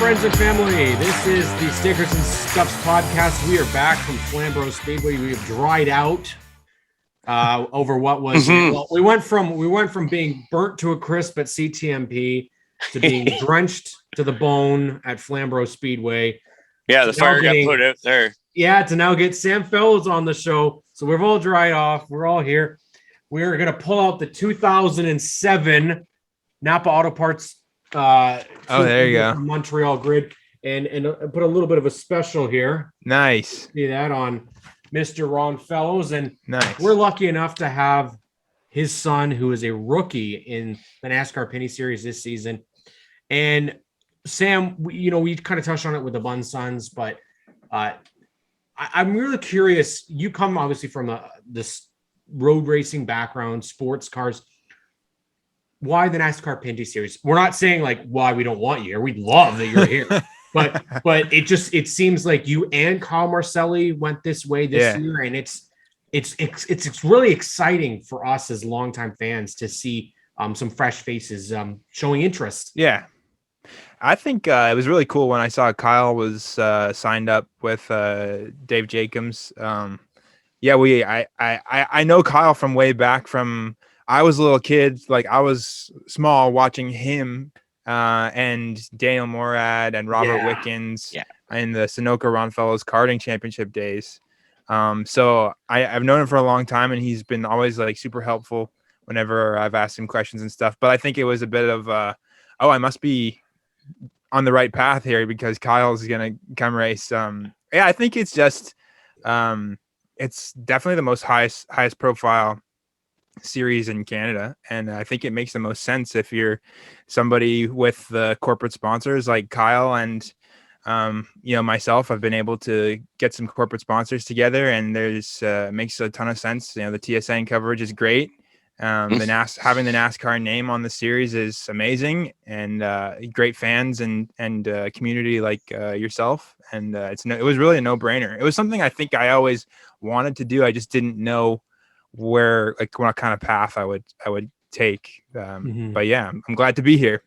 friends and family. This is the Stickers and Scuffs podcast. We are back from Flamborough Speedway. We have dried out over what was. Well, we went from being burnt to a crisp at CTMP to being drenched to the bone at Flamborough Speedway. Yeah, the fire got put out there. Yeah, to now get Sam Fellows on the show. So we've all dried off. We're all here. We're going to pull out the 2007 Napa Auto Parts there you go. Montreal grid and put a little bit of a special here. Nice. See that on Mr. Ron Fellows. And nice. We're lucky enough to have his son, who is a rookie in the NASCAR Pinty Series this season. And Sam, we kind of touched on it with the Bun Sons, but I'm really curious. You come obviously from this road racing background, sports cars. Why the NASCAR Pinty Series? We're not saying like why we don't want you here. We'd love that you're here, but it seems like you and Kyle Marcelli went this way this year, and it's really exciting for us as longtime fans to see some fresh faces showing interest. Yeah, I think it was really cool when I saw Kyle was signed up with Dave Jacobs. I know Kyle from way back from. I was a little kid, like I was small watching him and Daniel Morad and Robert Wickens in the Sunoco Ron Fellows karting championship days. So I've known him for a long time, and he's been always like super helpful whenever I've asked him questions and stuff. But I think it was a bit of, I must be on the right path here because Kyle's going to come race. I think it's just, it's definitely the most highest profile series in Canada, and I think it makes the most sense if you're somebody with the corporate sponsors like Kyle and myself. I've been able to get some corporate sponsors together, and there's makes a ton of sense. The TSN coverage is great. Having the NASCAR name on the series is amazing, and great fans and community like yourself, and it was really a no-brainer. It was something I think I always wanted to do. I just didn't know what kind of path I would take. But yeah, I'm glad to be here.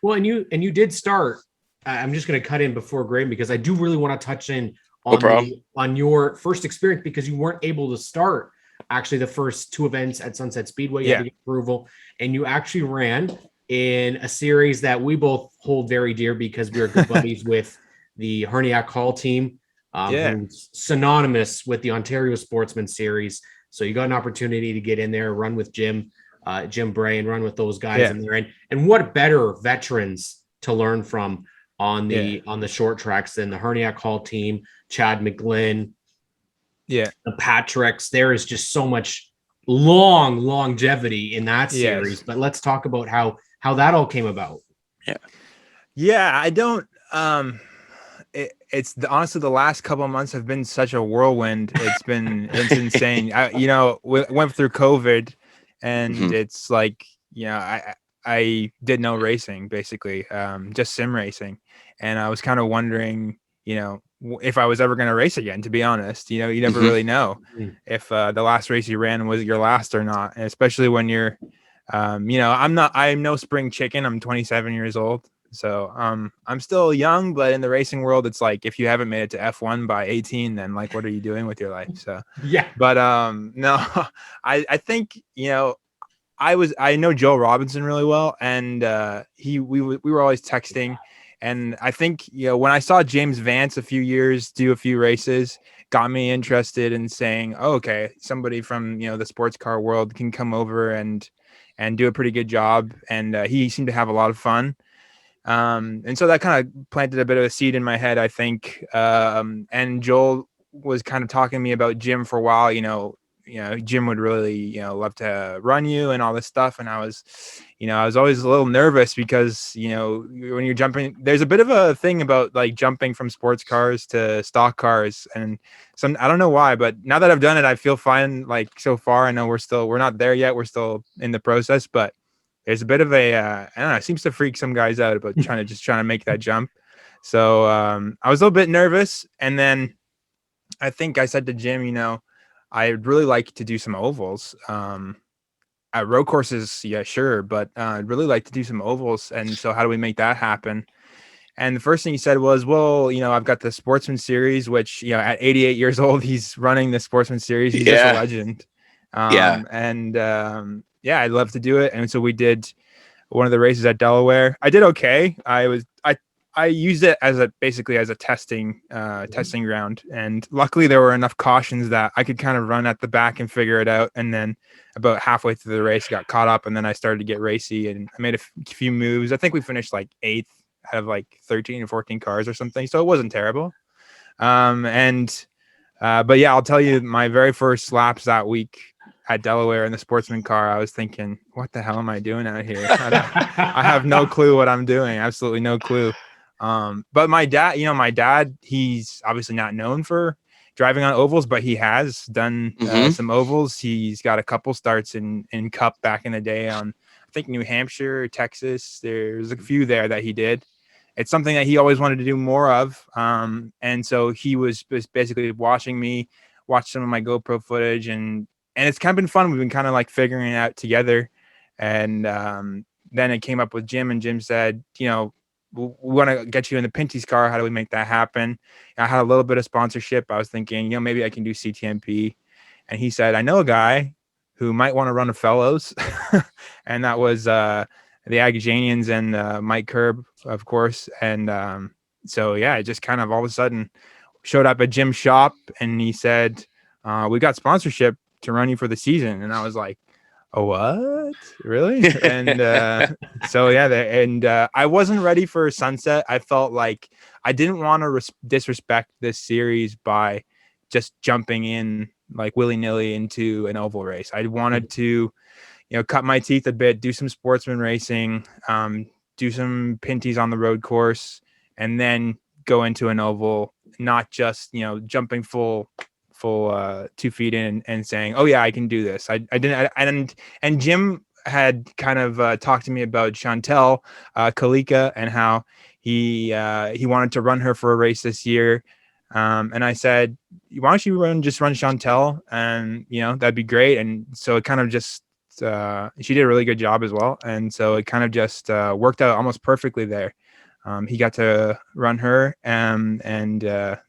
Well, and you did start. I'm just going to cut in before Graham because I do really want to touch in on your first experience, because you weren't able to start actually the first two events at Sunset Speedway. You had to get approval, and you actually ran in a series that we both hold very dear because we are good buddies with the Herniak Hall team, who's synonymous with the Ontario Sportsman Series. So you got an opportunity to get in there, run with Jim Bray, and run with those guys in there. And what better veterans to learn from on the short tracks than the Herniak Hall team, Chad McGlynn, the Patricks. There is just so much longevity in that series. Yes. But let's talk about how that all came about. I don't. It's honestly the last couple of months have been such a whirlwind. It's insane. We went through COVID, and it's like I did no racing basically, just sim racing, and I was kind of wondering, if I was ever going to race again. To be honest, you never really know if the last race you ran was your last or not, and especially when you're, I'm no spring chicken. I'm 27 years old. So I'm still young, but in the racing world, it's like if you haven't made it to F1 by 18, then like what are you doing with your life? So but no, I think I know Joe Robinson really well, and we were always texting, and I think when I saw James Vance a few years do a few races, got me interested in saying, okay, somebody from the sports car world can come over and do a pretty good job, and he seemed to have a lot of fun. And so that kind of planted a bit of a seed in my head, I think. And Joel was kind of talking to me about Jim for a while. Jim would really, love to run you and all this stuff. And I was always a little nervous because, when you're jumping, there's a bit of a thing about like jumping from sports cars to stock cars. And I don't know why, but now that I've done it, I feel fine. Like so far, I know we're not there yet. We're still in the process, but there's a bit of a, I don't know, it seems to freak some guys out about trying to make that jump. So I was a little bit nervous. And then I think I said to Jim, I'd really like to do some ovals. At road courses, yeah, sure. But I'd really like to do some ovals. And so how do we make that happen? And the first thing he said was, well, I've got the Sportsman Series, which, at 88 years old, he's running the Sportsman Series. He's just a legend. Yeah, I'd love to do it. And so we did one of the races at Delaware. I did okay. I used it basically as a testing ground. And luckily there were enough cautions that I could kind of run at the back and figure it out. And then about halfway through the race, got caught up, and then I started to get racy, and I made a few moves. I think we finished like 8th out of like 13 or 14 cars or something. So it wasn't terrible. But yeah, I'll tell you, my very first laps that week at Delaware in the Sportsman car, I was thinking, what the hell am I doing out here? I have no clue what I'm doing. Absolutely no clue. But my dad, he's obviously not known for driving on ovals, but he has done some ovals. He's got a couple starts in Cup back in the day on, I think, New Hampshire, Texas. There's a few there that he did. It's something that he always wanted to do more of. And so he was basically watching me watch some of my GoPro footage, and it's kind of been fun. We've been kind of like figuring it out together. And then it came up with Jim, and Jim said, we want to get you in the Pinty's car. How do we make that happen? I had a little bit of sponsorship. I was thinking, maybe I can do CTMP. And he said, I know a guy who might want to run a fellows. And that was the Agajanians and Mike Kerb, of course. And so, yeah, it just kind of all of a sudden showed up at Jim's shop, and he said, we got sponsorship to run you for the season. And I was like, oh, what? Really? And so, yeah, I wasn't ready for Sunset. I felt like I didn't want to disrespect this series by just jumping in like willy-nilly into an oval race. I wanted to, cut my teeth a bit, do some sportsman racing, do some Pinties on the road course, and then go into an oval, not just, jumping full 2 feet in and saying, oh yeah, I can do this. I didn't. And Jim had kind of talked to me about Chantel Kalika and how he wanted to run her for a race this year. And I said, why don't you run Chantel? And, that'd be great. And so it kind of just, she did a really good job as well. And so it kind of just worked out almost perfectly there. He got to run her and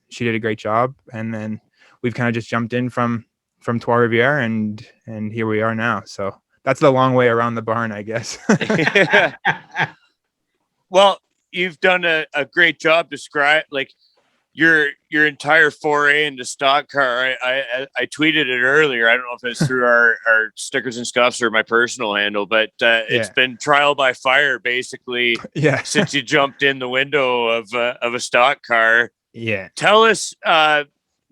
she did a great job. And then we've kind of just jumped in from Trois Rivières and here we are now. So that's the long way around the barn, I guess. Well, you've done a great job describe like your entire foray into stock car. I tweeted it earlier. I don't know if it's through our Stickers and Scuffs or my personal handle, but it's been trial by fire basically since you jumped in the window of a stock car. Yeah. Tell us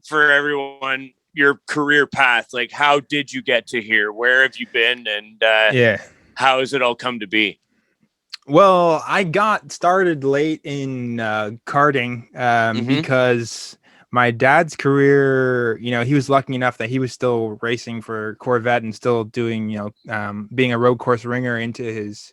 for everyone your career path. Like, how did you get to here? Where have you been? And how has it all come to be? Well, I got started late in karting because my dad's career, he was lucky enough that he was still racing for Corvette and still doing, being a road course ringer into his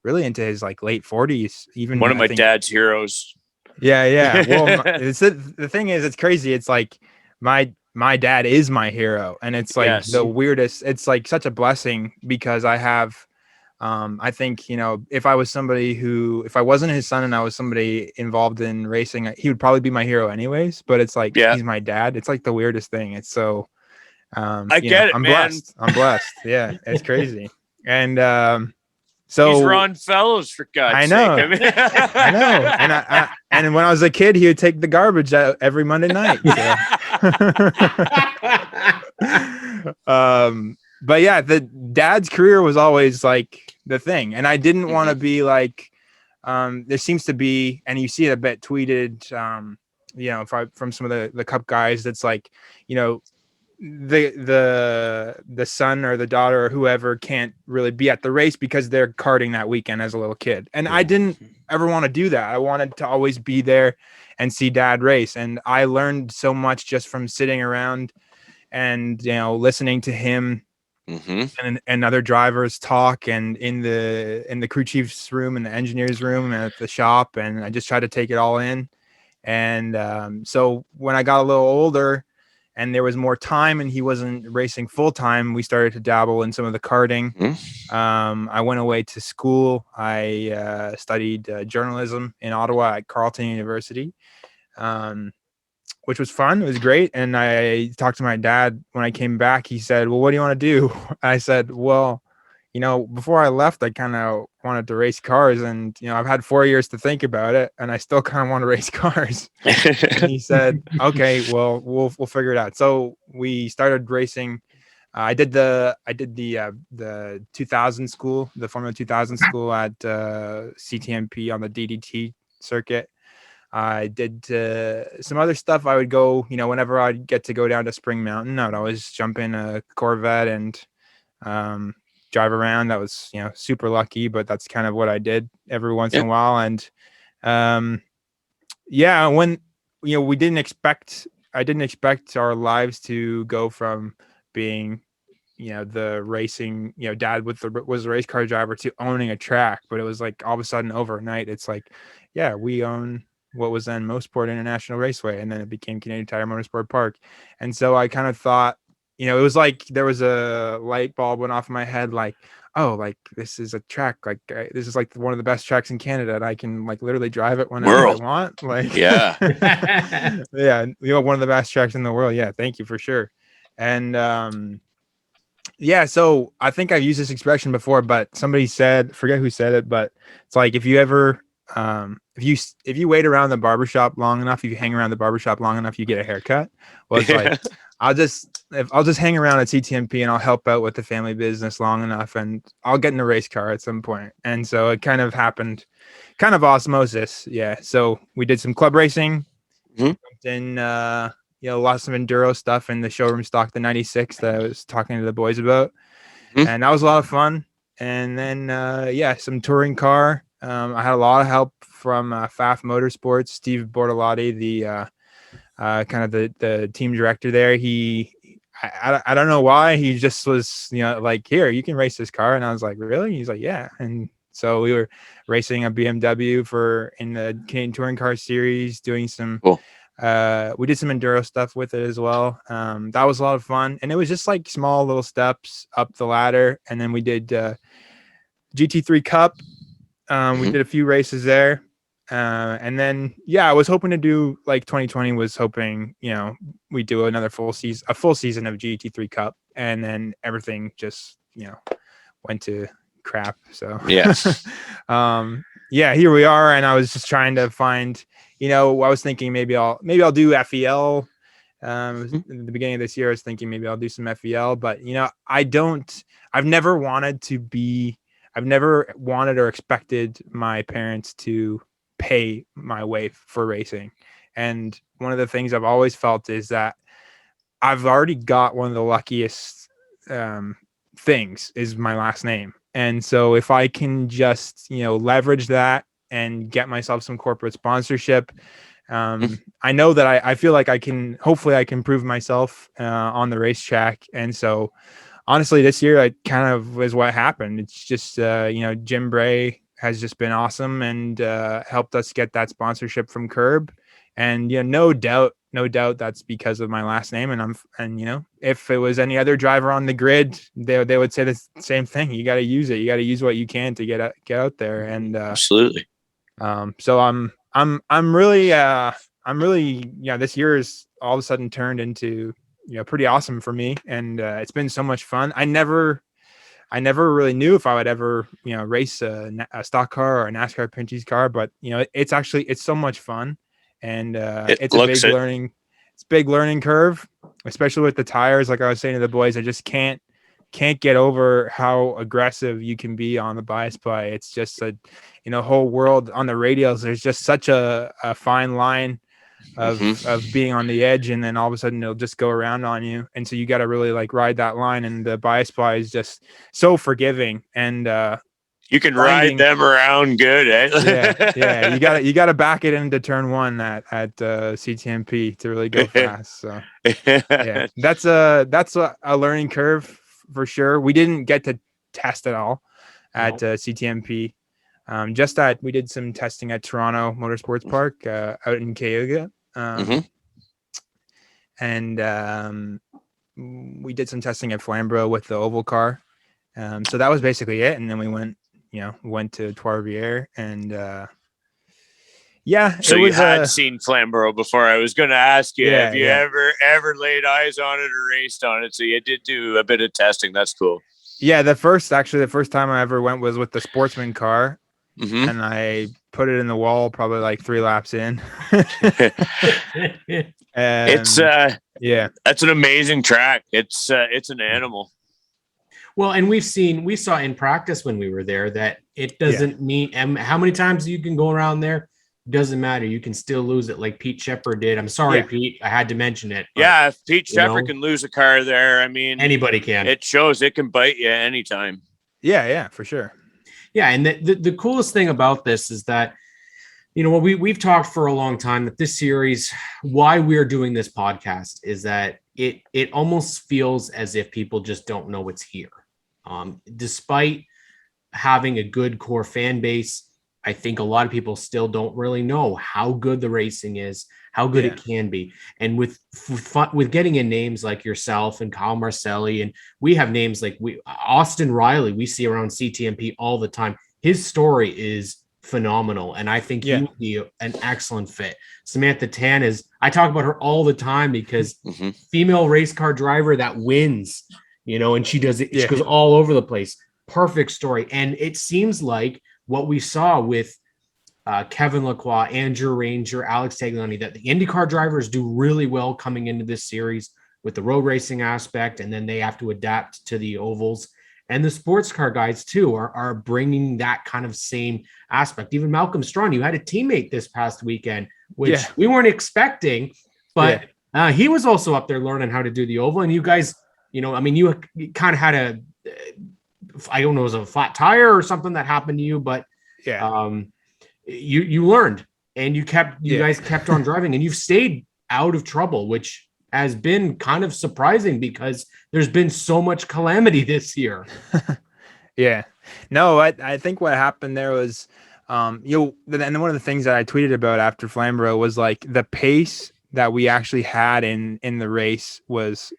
like late 40s. Even one of my dad's heroes. Yeah. Well, the thing is, it's crazy. It's like my dad is my hero, and it's like the weirdest. It's like such a blessing because I have. I think, if I wasn't his son and I was somebody involved in racing, he would probably be my hero anyways, but it's like, he's my dad. It's like the weirdest thing. It's so, I get it, I'm man. blessed. I'm blessed. Yeah. It's crazy. And, so he's Ron Fellows, for God's sake. I mean, I know. And when I was a kid, he would take the garbage out every Monday night. So. But yeah, the dad's career was always like the thing. And I didn't want to be like, there seems to be, and you see it a bit tweeted, from some of the Cup guys, that's like, the son or the daughter or whoever can't really be at the race because they're karting that weekend as a little kid. And I didn't ever want to do that. I wanted to always be there and see dad race. And I learned so much just from sitting around and, listening to him and other drivers talk, and in the crew chief's room and the engineer's room and at the shop. And I just tried to take it all in. And so when I got a little older and there was more time and he wasn't racing full time, we started to dabble in some of the karting. I went away to school. I studied journalism in Ottawa at Carleton University, which was fun. It was great. And I talked to my dad when I came back. He said, well, what do you want to do? I said, well, before I left, I kind of wanted to race cars, and, I've had 4 years to think about it, and I still kind of want to race cars. And he said, okay, well, we'll figure it out. So we started racing. I did the 2000 school, the Formula 2000 school at CTMP on the DDT circuit. I did some other stuff. I would go, whenever I'd get to go down to Spring Mountain, I would always jump in a Corvette and drive around. That was, super lucky, but that's kind of what I did every once in a while. And when, I didn't expect our lives to go from being, the racing, dad was a race car driver, to owning a track. But it was like all of a sudden overnight, it's like, yeah, we own what was then Mosport International Raceway, and then it became Canadian Tire Motorsport Park. And so I kind of thought, it was like there was a light bulb went off in my head, like, oh, like this is a track, like this is like one of the best tracks in Canada, and I can like literally drive it whenever I want. Like, yeah, one of the best tracks in the world. Yeah, thank you for sure. And so I think I've used this expression before, but somebody said, forget who said it, but it's like if you ever if you wait around the barbershop long enough, if you hang around the barbershop long enough, you get a haircut. Well, it's like I'll just hang around at CTMP and I'll help out with the family business long enough, and I'll get in a race car at some point. And so it kind of happened, kind of osmosis. Yeah. So we did some club racing, then lots of enduro stuff in the showroom stock, the 96 that I was talking to the boys about, and that was a lot of fun. And then some touring car. I had a lot of help from FAF Motorsports, Steve Bortolotti, the kind of the team director there. I don't know why, he just was, like, here, you can race this car. And I was like, really? He's like, yeah. And so we were racing a BMW in the Canadian Touring Car Series, doing some, we did some enduro stuff with it as well. That was a lot of fun. And it was just like small little steps up the ladder. And then we did GT3 Cup. We did a few races there. And then, I was hoping to do, like 2020 was hoping, we do a full season of GT3 Cup, and then everything just, went to crap. So, here we are. And I was just trying to find, I was thinking maybe I'll do FEL. In the beginning of this year, I was thinking maybe I'll do some FEL, but, I've never wanted or expected my parents to pay my way for racing. And one of the things I've always felt is that I've already got one of the luckiest things is my last name. And so if I can just, leverage that and get myself some corporate sponsorship, I know that I feel like hopefully I can prove myself on the racetrack. And so honestly, this year, it kind of was what happened. It's just, Jim Bray has just been awesome and helped us get that sponsorship from Curb. And, no doubt that's because of my last name. And if it was any other driver on the grid, they would say the same thing. You got to use it. You got to use what you can to get out there. And absolutely. So I'm really, this year is all of a sudden turned into, pretty awesome for me. And it's been so much fun. I never really knew if I would ever, race a stock car or a NASCAR Pinty's car, but it's so much fun, and it's a big learning curve, especially with the tires. Like I was saying to the boys, I just can't get over how aggressive you can be on the bias ply. It's just a, whole world on the radials. There's just such a fine line of being on the edge, and then all of a sudden it'll just go around on you. And so you got to really like ride that line, and the bias ply is just so forgiving, and you can ride them around good, eh? You got to back it into turn one at CTMP to really go fast. So that's a learning curve for sure. We didn't get to test at all at CTMP. We did some testing at Toronto Motorsports Park out in Cayuga. and we did some testing at Flamborough with the oval car. So that was basically it. And then we went to Trois-Rivières, and So you had seen Flamborough before. I was going to ask you, have you ever laid eyes on it or raced on it? So you did do a bit of testing. That's cool. Yeah, the first time I ever went was with the Sportsman car, and I put it in the wall probably like 3 laps in. It's that's an amazing track. It's an animal. Well, and we saw in practice when we were there that it doesn't mean how many times you can go around there. Doesn't matter. You can still lose it like Pete Shepard did. I'm sorry, Pete. I had to mention it. Yeah, if Pete Shepard can lose a car there, I mean, anybody can. It shows it can bite you anytime. Yeah, for sure. Yeah, and the coolest thing about this is that, we've talked for a long time that this series, why we're doing this podcast, is that it almost feels as if people just don't know it's here. Despite having a good core fan base, I think a lot of people still don't really know how good the racing is, how good it can be. And with getting in names like yourself and Kyle Marcelli, and we have names like Austin Riley, we see around CTMP all the time. His story is phenomenal, and I think he would be an excellent fit. Samantha Tan I talk about her all the time because female race car driver that wins, and she does it. She goes all over the place. Perfect story. And it seems like what we saw with Kevin Lacroix, Andrew Ranger, Alex Tagliani, that the IndyCar drivers do really well coming into this series with the road racing aspect, and then they have to adapt to the ovals. And the sports car guys, too, are bringing that kind of same aspect. Even Malcolm Strawn, you had a teammate this past weekend, which we weren't expecting, but he was also up there learning how to do the oval. And you guys, you kind of had I don't know, it was a flat tire or something that happened to you, but you learned, and you guys kept on driving, and you've stayed out of trouble, which has been kind of surprising because there's been so much calamity this year. No, I think what happened there was, and one of the things that I tweeted about after Flamborough was like the pace that we actually had in the race was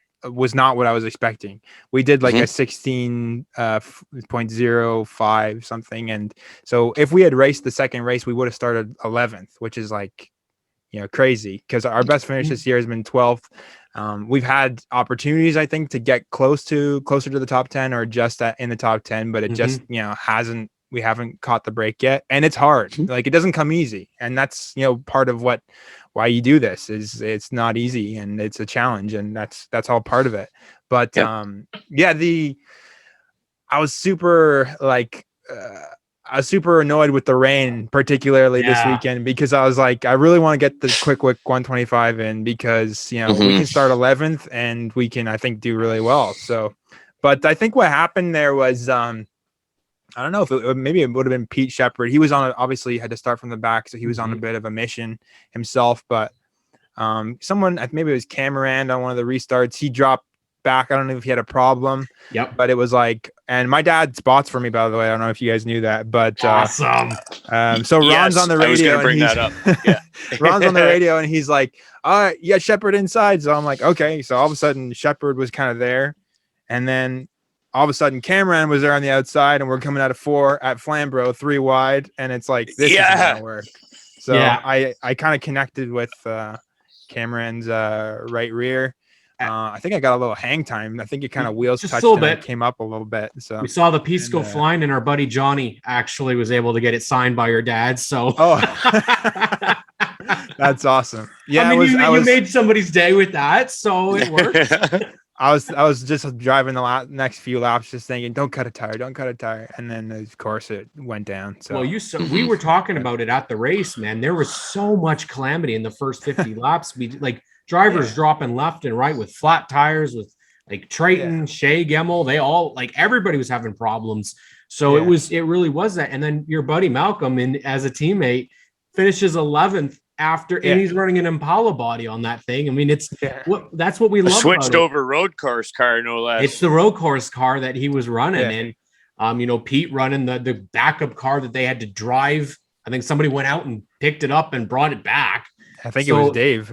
not what I was expecting. We did like a 16.05 something. And so if we had raced the second race, we would have started 11th, which is like, crazy, because our best finish this year has been 12th. We've had opportunities, I think, to get closer to the top 10 or just in the top 10, but it just, we haven't caught the break yet. And it's hard. Like, it doesn't come easy. And that's, part of why you do this is it's not easy, and it's a challenge, and that's all part of it. But I was super annoyed with the rain, particularly this weekend, because I was like, I really want to get the quick 125 in, because we can start 11th and we can, I think, do really well. So, but I think what happened there was I don't know if maybe it would have been Pete Shepard. He was obviously had to start from the back, so he was on a bit of a mission himself. But someone, maybe it was Cameron on one of the restarts, he dropped back. I don't know if he had a problem. Yep. But it was like, and my dad spots for me, by the way. I don't know if you guys knew that, but awesome. So Ron's on the radio. I was going to bring that up. Yeah. Ron's on the radio, and he's like, "You got Shepard inside." So I'm like, okay. So all of a sudden, Shepard was kind of there, and then all of a sudden Cameron was there on the outside, and we're coming out of 4 at Flamborough, 3 wide. And it's like, this isn't gonna work. So I kind of connected with Cameron's right rear. I think I got a little hang time. I think it kind of wheels touched and it came up a little bit. So we saw the piece go flying, and our buddy Johnny actually was able to get it signed by your dad. So that's awesome. Yeah, I mean, you made somebody's day with that, so it worked. I was just driving the next few laps, just thinking, don't cut a tire. And then, of course, it went down. So we were talking about it at the race, man. There was so much calamity in the first 50 laps. We drivers dropping left and right with flat tires, with like Triton, Shea, Gemmel. They all, everybody was having problems. So it really was that. And then your buddy Malcolm, as a teammate, finishes 11th and he's running an Impala body on that thing. I mean, that's what we love. Switched over road course car, no less. It's the road course car that he was running, and Pete running the backup car that they had to drive. I think somebody went out and picked it up and brought it back. I think it was Dave.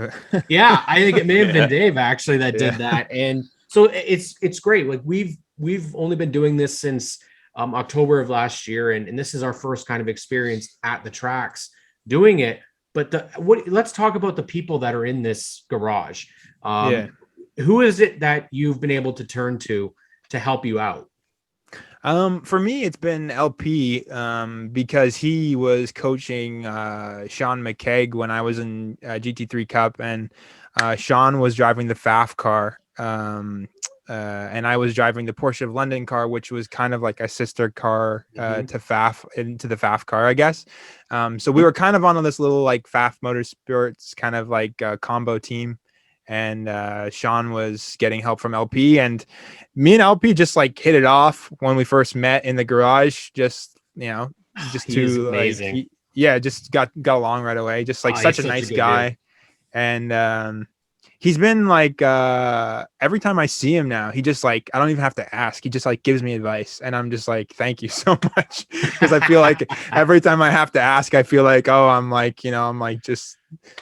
Yeah, I think it may have been Dave actually that did that. And so it's great. Like we've only been doing this since October of last year, and this is our first kind of experience at the tracks doing it. But let's talk about the people that are in this garage. Who is it that you've been able to turn to help you out? For me, it's been LP, because he was coaching Sean McKeag when I was in GT3 Cup, and Sean was driving the FAF car, and I was driving the Porsche of London car, which was kind of like a sister car to FAF, into the FAF car, I guess. So we were kind of on this little like FAF Motorsports kind of like combo team. And Sean was getting help from LP, and me and LP just like hit it off when we first met in the garage. Just to amazing. Just got along right away. Just like such a nice guy. Dude. And he's been like every time I see him now, he just like, I don't even have to ask. He just like gives me advice, and I'm just like, thank you so much, because I feel like every time I have to ask, I feel like, oh, I'm like just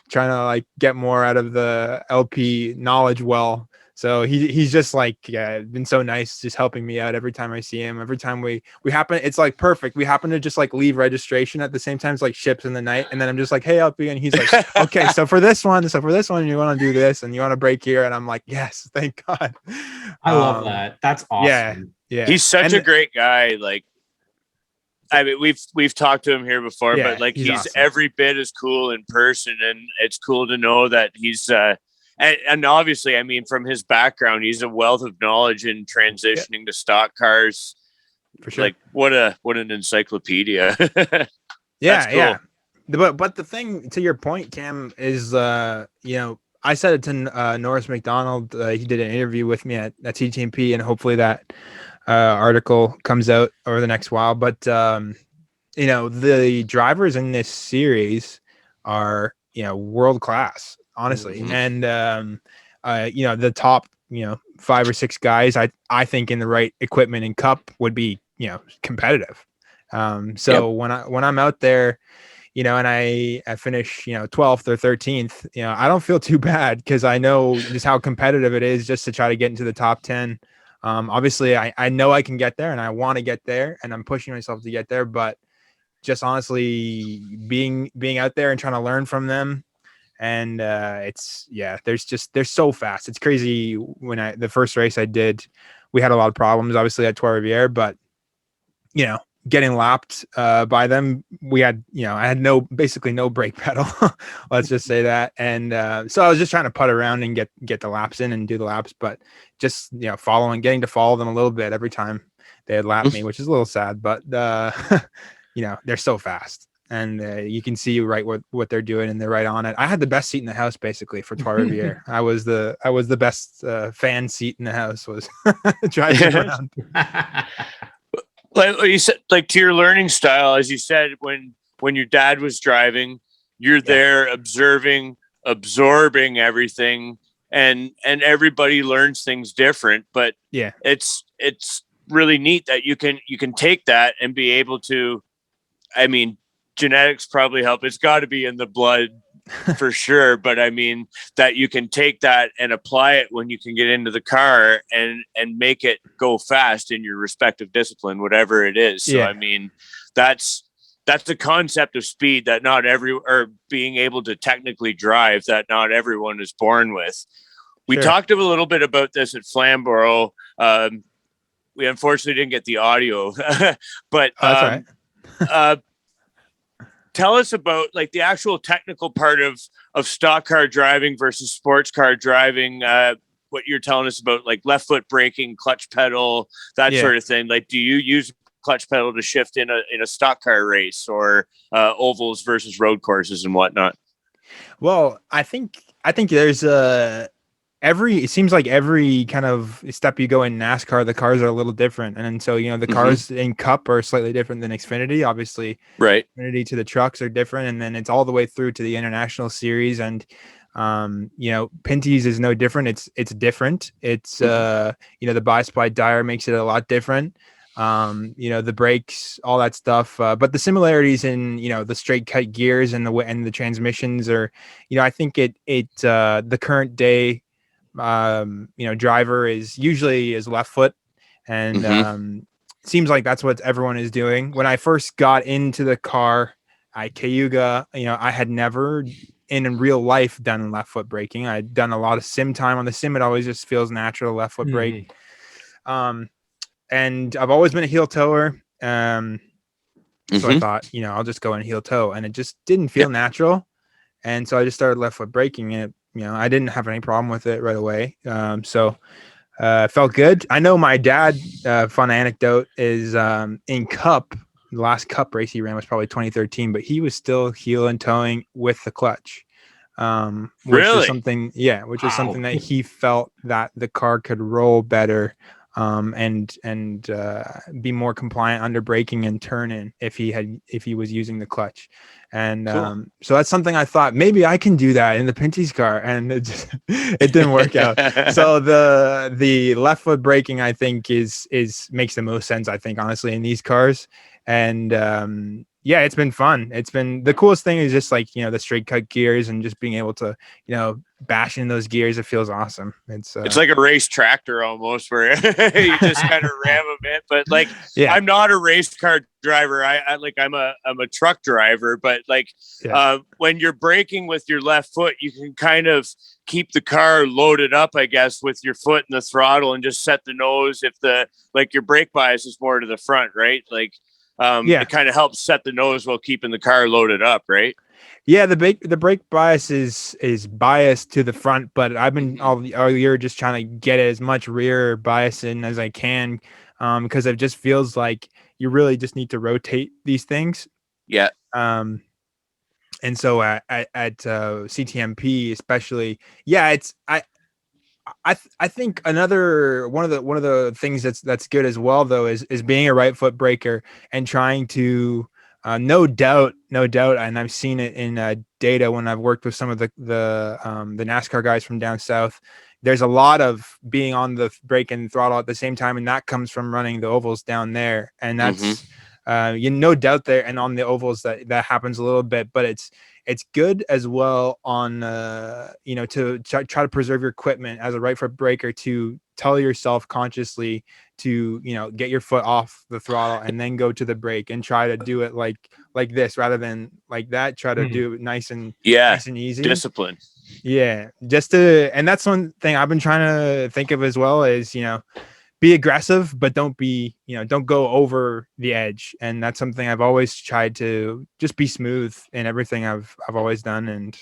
trying to like get more out of the LP knowledge well. So he's just like been so nice, just helping me out every time I see him. Every time we happen, it's like perfect. We happen to just like leave registration at the same time, like ships in the night, and then I'm just like, hey LP, and he's like, okay, so for this one you want to do this, and you want to break here, and I'm like, yes, thank God. I love that. That's awesome. Yeah. He's such a great guy. Like, I mean, we've talked to him here before, but like he's awesome. Every bit as cool in person, and it's cool to know that he's and obviously, I mean, from his background, he's a wealth of knowledge in transitioning to stock cars. For sure. Like what an encyclopedia. Yeah. But the thing, to your point, Cam, is I said it to Norris McDonald. He did an interview with me at CTMP, and hopefully that article comes out over the next while. But the drivers in this series are world class, honestly. Mm-hmm. And the top 5 or 6 guys I think in the right equipment and cup would be competitive. When I'm out there, and I finish 12th or 13th, I don't feel too bad, because I know just how competitive it is just to try to get into the top 10. Obviously I know I can get there, and I want to get there, and I'm pushing myself to get there, but just honestly being out there and trying to learn from them. And they're so fast. It's crazy. When the first race I did, we had a lot of problems, obviously, at Trois Rivières, but getting lapped by them, we had I had basically no brake pedal. Let's just say that. And so I was just trying to putt around and get the laps in and do the laps, but just getting to follow them a little bit every time they had lapped me, which is a little sad, but they're so fast. And you can see right what they're doing, and they're right on it. I had the best seat in the house, basically, for Trois Rivières. I was the best fan seat in the house, was driving around. Like you said, like to your learning style, as you said, when your dad was driving, you're there observing, absorbing everything, and everybody learns things different. But it's really neat that you can take that and be able to, I mean, genetics probably help. It's got to be in the blood for sure. But I mean, that you can take that and apply it when you can get into the car and make it go fast in your respective discipline, whatever it is. So, I mean, that's the concept of speed that or being able to technically drive that not everyone is born with. We talked a little bit about this at Flamborough. We unfortunately didn't get the audio, but that's right. Tell us about like the actual technical part of stock car driving versus sports car driving. What you're telling us about, like left foot braking, clutch pedal, that sort of thing. Like, do you use clutch pedal to shift in a stock car race, or ovals versus road courses and whatnot? Well, I think there's it seems like every kind of step you go in NASCAR, the cars are a little different. And so, the cars in Cup are slightly different than Xfinity, obviously. Right. Xfinity to the trucks are different. And then it's all the way through to the International Series. And, Pinty's is no different. It's different. It's, the bi-split dire makes it a lot different. the brakes, all that stuff. But the similarities in, the straight cut gears and the transmissions are, I think the current day, driver is usually left foot, and seems like that's what everyone is doing. When I first got into the car at Cayuga, I had never in real life done left foot braking. I'd done a lot of sim time on the sim. It always just feels natural left foot brake. And I've always been a heel toer. So I thought, I'll just go in heel toe, and it just didn't feel natural. And so I just started left foot braking, and I didn't have any problem with it right away. So it felt good. I know my dad, fun anecdote is in Cup, the last Cup race he ran was probably 2013, but he was still heel and towing with the clutch. Which is something that he felt that the car could roll better, and be more compliant under braking and turning if he was using the clutch. And cool. So that's something I thought maybe I can do that in the Pinty's car, and it didn't work out. So the left foot braking, I think, makes the most sense, I think, honestly, in these cars. And it's been fun. It's been the coolest thing is just like, the straight cut gears and just being able to, bash in those gears. It feels awesome. It's like a race tractor almost, where you just kind of ram a bit. But like, I'm not a race car driver. I'm a truck driver. But when you're braking with your left foot, you can kind of keep the car loaded up, I guess, with your foot and the throttle, and just set the nose if your brake bias is more to the front, right? It kind of helps set the nose while keeping the car loaded up, right? Yeah, the brake bias is biased to the front, but I've been all year just trying to get as much rear bias in as I can, because it just feels like you really just need to rotate these things. Yeah. And so at CTMP especially, I think another one of the things that's good as well though is being a right foot braker and trying to no doubt, and I've seen it in data when I've worked with some of the NASCAR guys from down south. There's a lot of being on the brake and throttle at the same time, and that comes from running the ovals down there, and that's no doubt there. And on the ovals that happens a little bit, but it's good as well on to try to preserve your equipment as a right foot braker, to tell yourself consciously to get your foot off the throttle and then go to the brake and try to do it like this rather than like that. Try to do it nice and easy. Discipline. Yeah, and that's one thing I've been trying to think of as well is be aggressive, but don't go over the edge. And that's something I've always tried to just be smooth in everything I've always done, and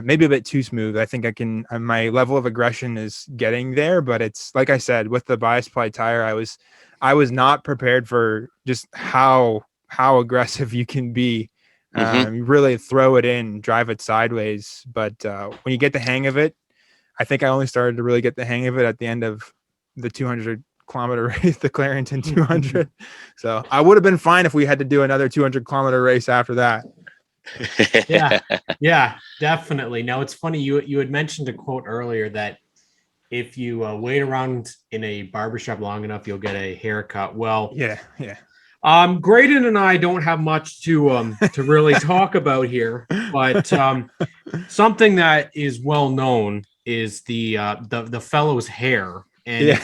maybe a bit too smooth. I think I can. My level of aggression is getting there, but it's like I said with the bias ply tire, I was not prepared for just how aggressive you can be. You really throw it in, drive it sideways. But when you get the hang of it, I think I only started to really get the hang of it at the end of the 200-kilometer race, the Clarington 200. So I would have been fine if we had to do another 200-kilometer race after that. Yeah, definitely. Now it's funny. You had mentioned a quote earlier that if you wait around in a barbershop long enough, you'll get a haircut. Well, yeah. Graydon and I don't have much to really talk about here, but something that is well known is the fellow's hair. And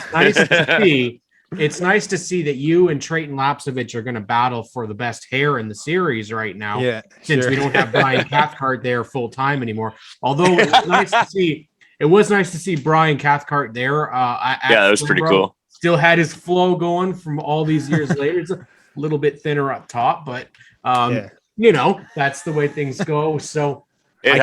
it's nice to see that you and Trayton Lapsovich are going to battle for the best hair in the series right now. Yeah, since we don't have Brian Cathcart there full time anymore. Although it was nice to see Brian Cathcart there. That was pretty cool. Still had his flow going from all these years later. It's a little bit thinner up top, but that's the way things go. So. I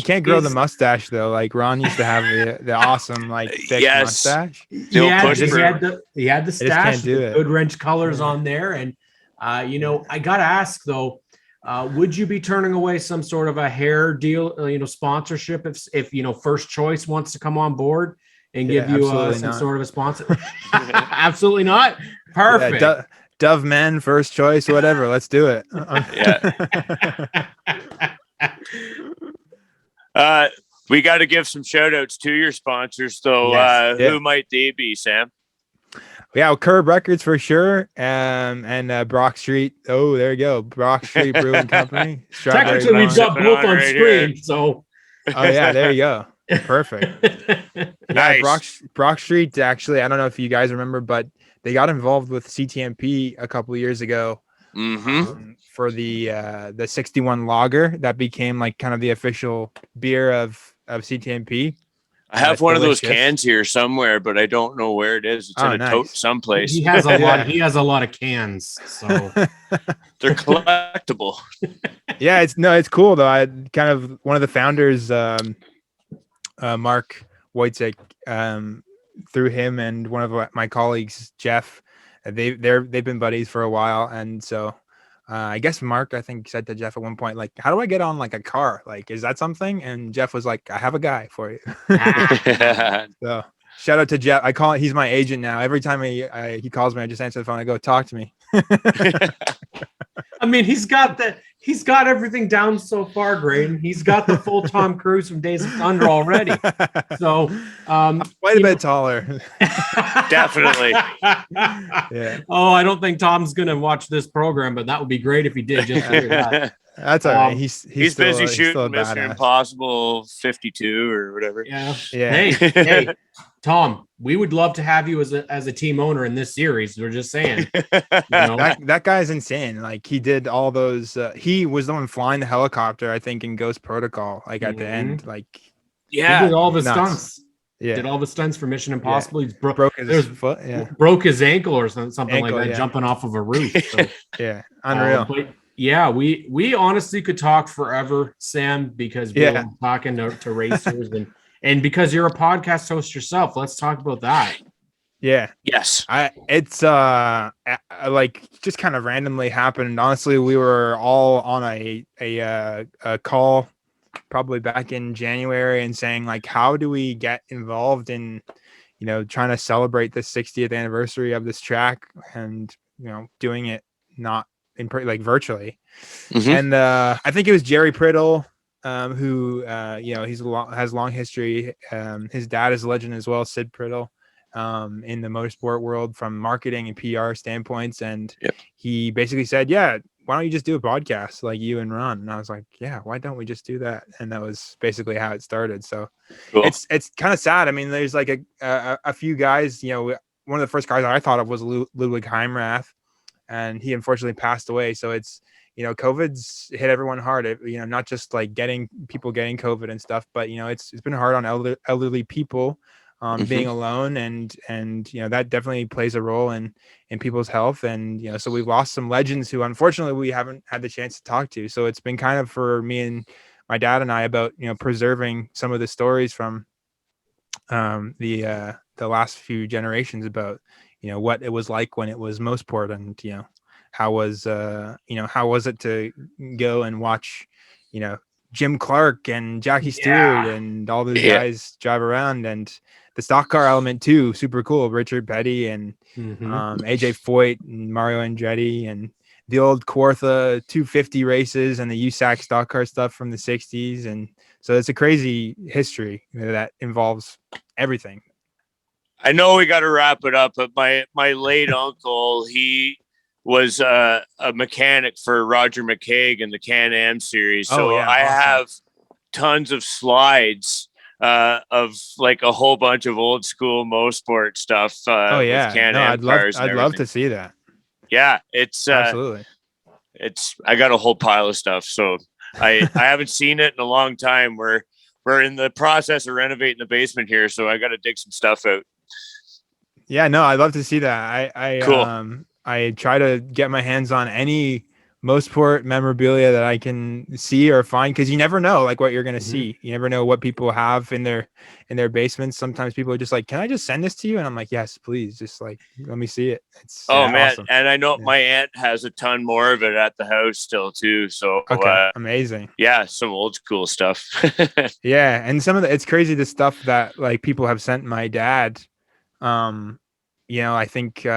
can't grow the mustache though. Like Ron used to have the awesome thick mustache. He had the stash, the good wrench colors on there, and I gotta ask though, would you be turning away some sort of a hair deal, sponsorship if First Choice wants to come on board and give you some sort of a sponsor? Absolutely not. Perfect. Yeah, Dove Men, First Choice, whatever. Let's do it. We got to give some shout outs to your sponsors though. Yes. Who might they be, Sam? Yeah, Curb Records for sure. And Brock Street. Oh, there you go. Brock Street Brewing Company. Strawberry Technically, we've got Sipping both on on right screen, here. so. Oh yeah, there you go. Perfect. Yeah, Nice. Brock Street. Actually, I don't know if you guys remember, but they got involved with CTMP a couple of years ago for the 61 lager that became like kind of the official beer of CTMP. I have It's one of those delicious. cans here somewhere, but I don't know where it is. It's in a tote someplace. He has a lot. Yeah. He has a lot of cans, so They're collectible. Yeah, it's cool though. I kind of one of the founders, Mark Wojcik, through him and one of my colleagues, Jeff, they've been buddies for a while, and so I guess Mark, I think, said to Jeff at one point, like, how do I get on like a car? Like, is that something? And Jeff was like, I have a guy for you. So shout out to Jeff. He's my agent now. Every time he calls me, I just answer the phone. I go, talk to me. I mean, he's got everything down so far, Graydon. He's got the full Tom Cruise from Days of Thunder already. So quite a bit taller. Definitely. Yeah. Oh, I don't think Tom's gonna watch this program, but that would be great if he did. Just for that. That's all right. He's busy still shooting Mission Impossible 52 or whatever. Yeah. Yeah. Hey, Tom, we would love to have you as a team owner in this series. We're just saying. You know? That guy's insane. Like, he did all those. He was the one flying the helicopter, I think, in Ghost Protocol. Like at the end, like he did all the nuts. stunts. Yeah, did all the stunts for Mission Impossible. Yeah. He's broke his foot. Yeah, broke his ankle or something Ankle, like that, yeah. jumping off of a roof. So, yeah, unreal. But yeah, we honestly could talk forever, Sam, because we're talking to racers and because you're a podcast host yourself. Let's talk about that. Yeah. Yes. It's like just kind of randomly happened. Honestly, we were all on a call probably back in January and saying, like, how do we get involved in, trying to celebrate the 60th anniversary of this track and, doing it not in like virtually. Mm-hmm. And I think it was Jerry Priddle, who has long history. His dad is a legend as well, Sid Priddle, in the motorsport world from marketing and PR standpoints. And he basically said, yeah, why don't you just do a podcast like you and Ron? And I was like, yeah, why don't we just do that? And that was basically how it started. So cool. It's kind of sad. I mean, there's like a few guys, one of the first guys I thought of was Ludwig Heimrath, and he unfortunately passed away. So it's, COVID's hit everyone hard. Not just like people getting COVID and stuff, but it's been hard on elderly people, being alone, and that definitely plays a role in people's health. And so we've lost some legends who unfortunately we haven't had the chance to talk to. So it's been kind of for me and my dad and I about preserving some of the stories from the last few generations about what it was like when it was Mosport, and how was it to go and watch Jim Clark and Jackie Stewart and all those guys drive around, and the stock car element too, super cool. Richard Petty and AJ Foyt and Mario Andretti, and the old Kawartha 250 races and the USAC stock car stuff from the 60s. And so it's a crazy history that involves everything. I know we got to wrap it up, but my late uncle, he was a mechanic for Roger McCaig in the Can-Am series. So I have tons of slides of like a whole bunch of old school Mosport stuff. With Can-Am I'd love to see that. Yeah, it's absolutely. I got a whole pile of stuff. So I haven't seen it in a long time. We're in the process of renovating the basement here, so I got to dig some stuff out. Yeah, no, I'd love to see that. Cool. I try to get my hands on any Mosport memorabilia that I can see or find, because you never know like what you're going to see. You never know what people have in their basements. Sometimes people are just like, can I just send this to you? And I'm like, yes, please. Just like, let me see it. It's man. Awesome. And I know my aunt has a ton more of it at the house still too. So amazing. Yeah. Some old school stuff. Yeah. And it's crazy, the stuff that like people have sent my dad. I think,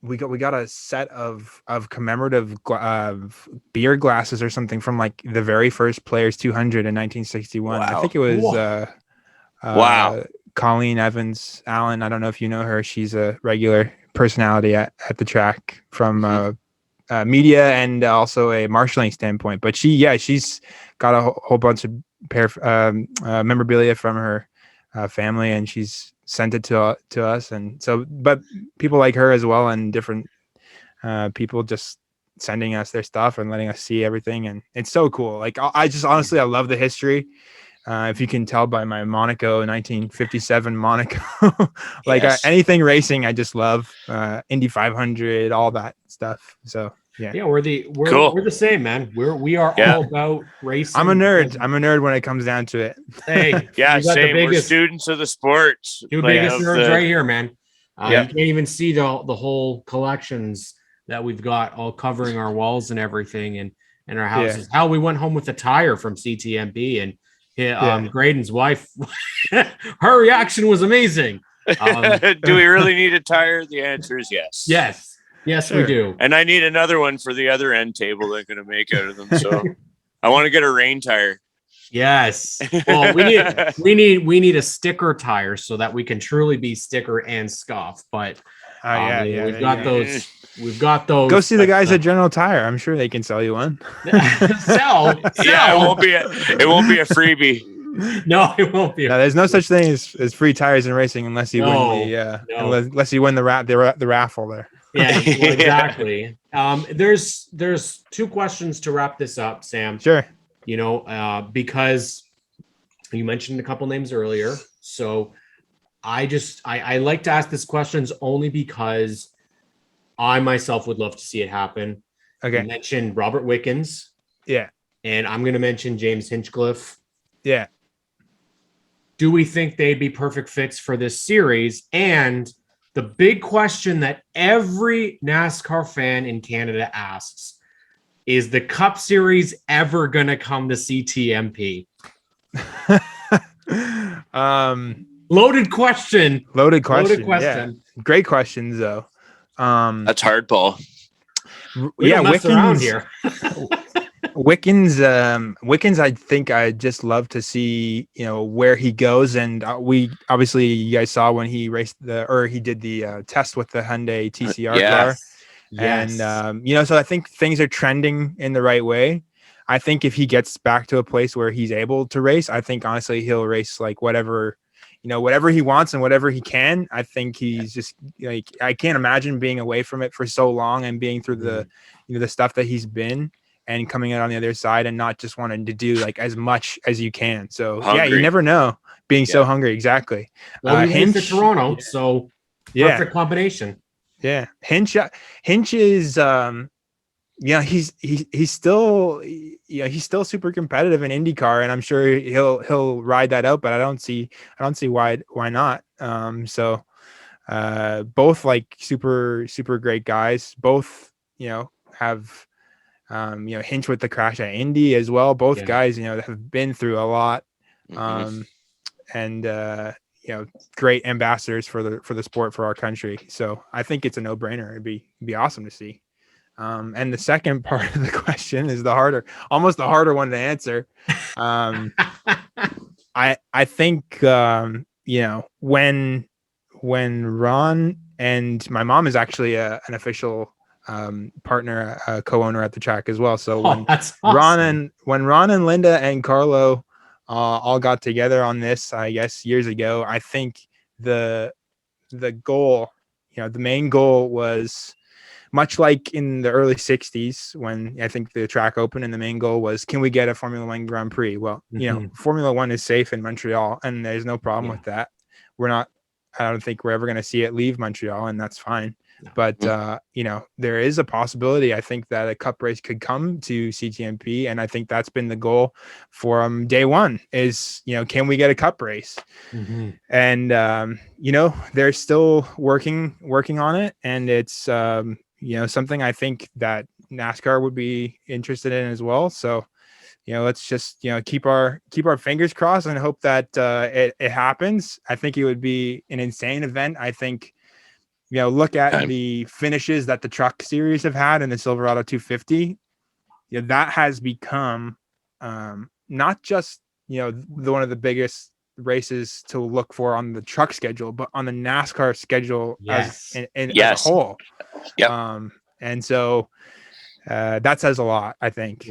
we got a set of commemorative beer glasses or something from like the very first Players 200 in 1961. Wow. I think it was wow. Colleen Evans Allen. I don't know if you know her. She's a regular personality at the track from media and also a marshalling standpoint. But she's got a whole bunch of memorabilia from her family, and she's sent it to us. And so, but people like her as well, and different people just sending us their stuff and letting us see everything, and it's so cool. Like I just honestly, I love the history. If you can tell by my Monaco 1957 Monaco, like Yes. anything racing, I just love Indy 500, all that stuff. So yeah, we're Cool. the same, man. We are Yeah. all about racing. I'm a nerd when it comes down to it. Hey, Yeah, you got same. the We're biggest, students of the sports. two like, biggest of nerds the- right here, man. Yeah. You can't even see the whole collections that we've got all covering our walls and everything, and our houses. How we went home with a tire from CTMP, and Graydon's wife, her reaction was amazing. Do we really need a tire? The answer is yes. Yes, Sure. we do. And I need another one for the other end table they're going to make out of them. So I want to get a rain tire. Yes. Well, we need a sticker tire so that we can truly be sticker and scuff. But we've got those. We've got those. Go see the guys at General Tire. I'm sure they can sell you one. sell. Yeah, it won't be a freebie. No, it won't be. No, there's no such thing as free tires in racing unless you win unless you win the raffle there. Yeah, well, exactly. There's two questions to wrap this up, Sam. Sure. Because you mentioned a couple names earlier, so I like to ask these questions only because I myself would love to see it happen. Okay. You mentioned Robert Wickens. Yeah. And I'm going to mention James Hinchcliffe. Yeah. Do we think they'd be perfect fits for this series? And the big question that every NASCAR fan in Canada asks is the Cup Series ever going to come to CTMP? Loaded question. Loaded question. Yeah. Great questions though. That's hardball. We don't mess around here. Wickens, I think I'd just love to see, where he goes. And you guys saw when he he did the test with the Hyundai TCR car. Yes. And, so I think things are trending in the right way. I think if he gets back to a place where he's able to race, I think honestly, he'll race like whatever he wants and whatever he can. I think he's just like, I can't imagine being away from it for so long and being through the stuff that he's been and coming out on the other side and not just wanting to do like as much as you can. So hungry. Yeah, you never know, being so hungry. Exactly. Well, Hinch to Toronto. So perfect combination. Yeah. Hinch is, he's still super competitive in IndyCar, and I'm sure he'll ride that out, but I don't see why not. So both like super great guys. Both have Hinch with the crash at Indy as well. Both guys that have been through a lot, and great ambassadors for the sport, for our country. So I think it's a no-brainer. It'd be awesome to see. And the second part of the question is almost the harder one to answer. I think when Ron, and my mom is actually an official partner, co-owner at the track as well. So that's awesome. when Ron and Linda and Carlo all got together on this, I guess years ago, I think the goal, the main goal was, much like in the early 60s when I think the track opened, and the main goal was, can we get a Formula One Grand Prix? Well, Formula One is safe in Montreal, and there's no problem with that. I don't think we're ever going to see it leave Montreal, and that's fine. But, there is a possibility, I think, that a cup race could come to CTMP. And I think that's been the goal from day one is, can we get a cup race? And, they're still working on it. And it's, something I think that NASCAR would be interested in as well. So, let's just, keep our fingers crossed and hope that it happens. I think it would be an insane event. I think, look at the finishes that the truck series have had in the Silverado 250. That has become not just, one of the biggest races to look for on the truck schedule, but on the NASCAR schedule Yes. as a whole. Yep. And so that says a lot, I think.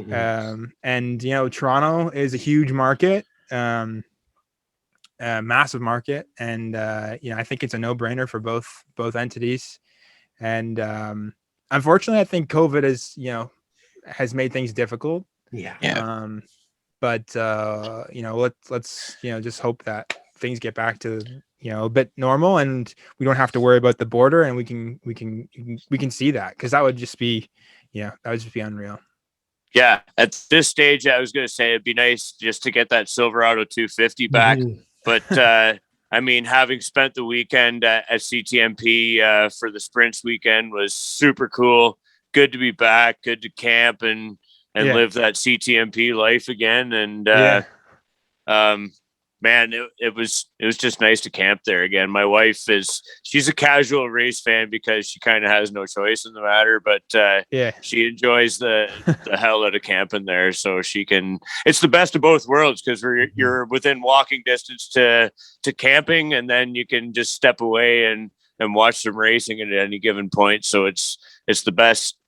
And Toronto is a huge market, massive market, and I think it's a no-brainer for both entities. And unfortunately, I think COVID has made things difficult. But let's just hope that things get back to a bit normal, and we don't have to worry about the border, and we can see that, because that would just be unreal. Yeah, at this stage, I was going to say it'd be nice just to get that Silverado 250 back. But I mean, having spent the weekend at CTMP for the sprints weekend was super cool. Good to be back. Good to camp and live that CTMP life again. And man, it was just nice to camp there again. My wife she's a casual race fan because she kind of has no choice in the matter, but she enjoys the hell out of camping there. So it's the best of both worlds, because you're within walking distance to camping, and then you can just step away and watch some racing at any given point. So it's the best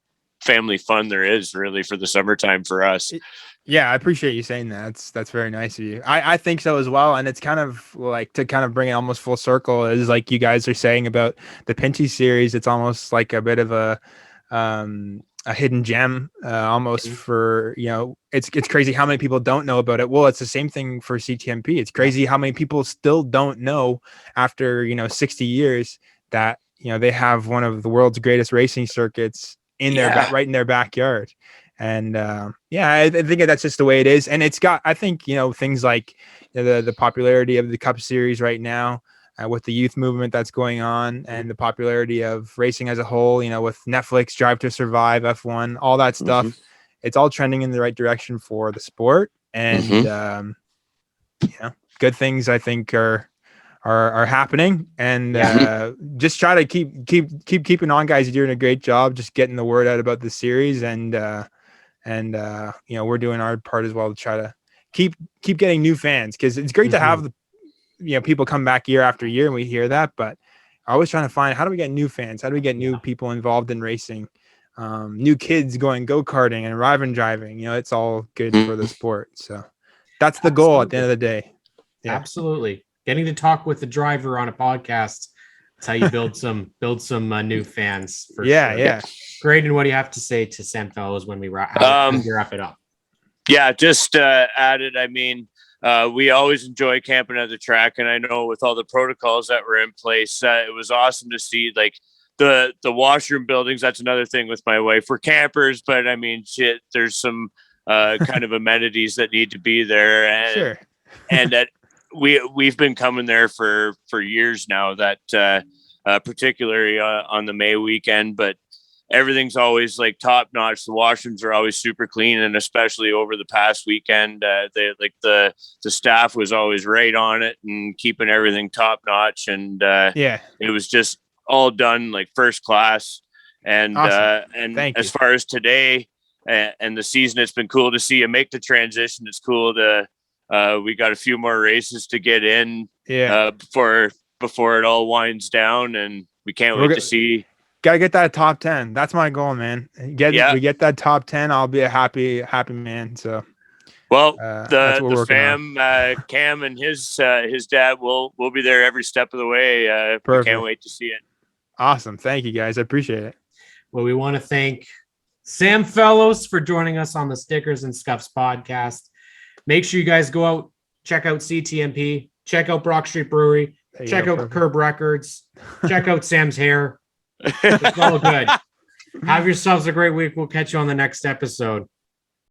family fun there is, really, for the summertime for us. Yeah, I appreciate you saying that. That's very nice of you. I think so as well. And it's kind of like, to kind of bring it almost full circle, is like you guys are saying about the Pinty series. It's almost like a bit of a hidden gem, almost for, it's crazy how many people don't know about it. Well, it's the same thing for CTMP. It's crazy how many people still don't know after, 60 years that, they have one of the world's greatest racing circuits in their right in their backyard. And I think that's just the way it is. And it's got, I think, things like the popularity of the Cup Series right now, with the youth movement that's going on, and the popularity of racing as a whole, with Netflix, Drive to Survive, F1, all that stuff. It's all trending in the right direction for the sport. And good things, I think, are happening. And just try to keep keeping on, guys. You're doing a great job just getting the word out about the series, and we're doing our part as well to try to keep getting new fans, because it's great to have people come back year after year, and we hear that, but always trying to find, how do we get new fans? How do we get new people involved in racing? New kids going go-karting and rival driving, it's all good for the sport. So that's the goal at the end of the day. Absolutely. Getting to talk with the driver on a podcast, that's how you build some new fans for sure. Graydon, what do you have to say to Sam Fellows when we wrap it up? Yeah, just added, I mean, we always enjoy camping at the track, and I know with all the protocols that were in place, it was awesome to see, like, the washroom buildings. That's another thing with my wife. We're campers, but I mean, there's some kind of amenities that need to be there, and and that we've been coming there for years now, that particularly on the May weekend, but everything's always like top notch. The washrooms are always super clean, and especially over the past weekend, the staff was always right on it and keeping everything top notch. And it was just all done like first class. And awesome. As far as today and the season, it's been cool to see you make the transition. It's cool to we got a few more races to get in before it all winds down, and we can't wait to see. Gotta get that top 10. That's my goal, man. We get that top 10, I'll be a happy man. So, well, the fam, Cam and his dad will be there every step of the way. We can't wait to see it. Awesome. Thank you, guys. I appreciate it. Well, we want to thank Sam Fellows for joining us on the Stickers and Scuffs podcast. Make sure you guys go out, check out CTMP, check out Brock Street Brewery, check out Curb Records, check out Sam's hair. It's all good. Have yourselves a great week. We'll catch you on the next episode.